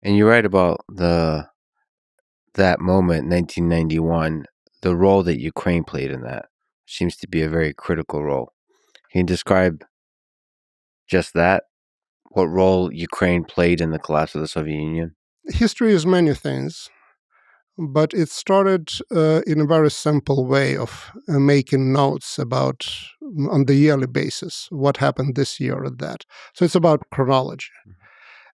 And you're right about that moment, 1991, the role that Ukraine played in that seems to be a very critical role. Can you describe just that? What role Ukraine played in the collapse of the Soviet Union? History is many things, but it started in a very simple way of making notes about, on the yearly basis, what happened this year or that. So it's about chronology.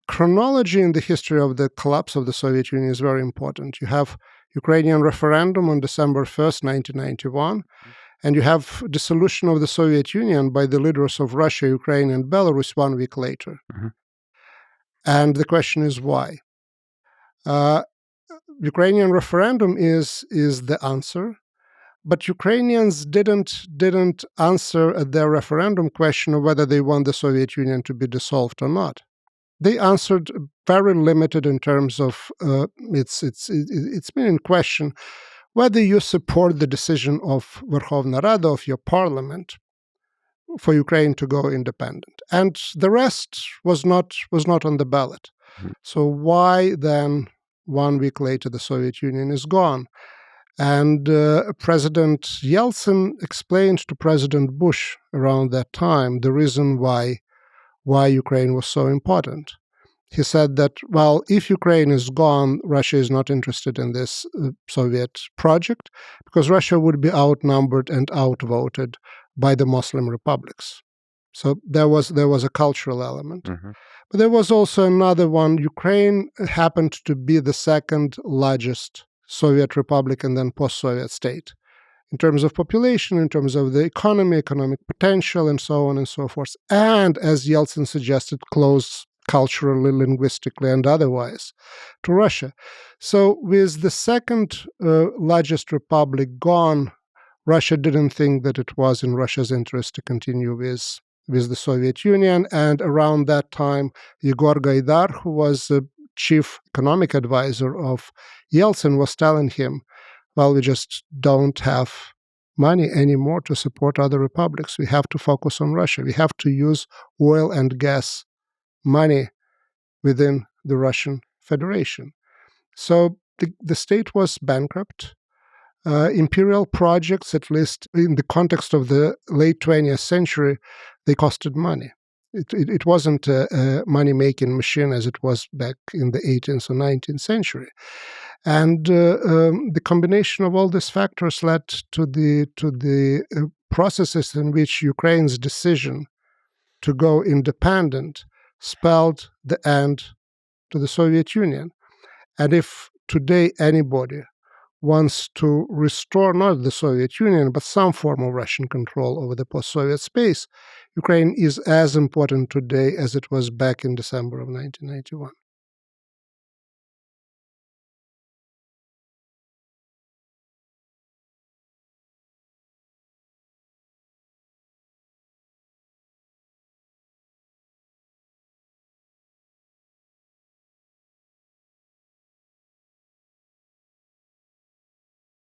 Chronology in the history of the collapse of the Soviet Union is very important. You have Ukrainian referendum on December 1st, 1991, and you have dissolution of the Soviet Union by the leaders of Russia, Ukraine, and Belarus 1 week later. Mhm. And the question is why? Ukrainian referendum is the answer, but Ukrainians didn't answer at their referendum question of whether they want the Soviet Union to be dissolved or not. They answered very limited in terms of it's been in question whether you support the decision of Verkhovna Rada, of your parliament, for Ukraine to go independent, and the rest was not on the ballot. Mhm. So why then 1 week later the Soviet Union is gone? And President Yeltsin explained to President Bush around that time the reason why Ukraine was so important. He said that, well, if Ukraine is gone, Russia is not interested in this Soviet project because Russia would be outnumbered and outvoted by the Muslim republics. So there was a cultural element. Mhm. But there was also another one. Ukraine happened to be the second largest Soviet republic and then post-Soviet state in terms of population, in terms of the economy, economic potential, and so on and so forth. And as Yeltsin suggested, close culturally, linguistically, and otherwise to Russia. So with the second largest republic gone, Russia didn't think that it was in Russia's interest to continue with the Soviet Union. And around that time, Yegor Gaidar, who was the chief economic advisor of Yeltsin, was telling him, well, we just don't have money anymore to support other republics. We have to focus on Russia. We have to use oil and gas money within the Russian Federation. So the state was bankrupt. Imperial projects, at least in the context of the late 20th century, they costed money. It wasn't a money-making machine as it was back in the 18th or 19th century. And the combination of all these factors led to the processes in which Ukraine's decision to go independent spelled the end to the Soviet Union. And if today anybody wants to restore not the Soviet Union, but some form of Russian control over the post-Soviet space, Ukraine is as important today as it was back in December of 1991.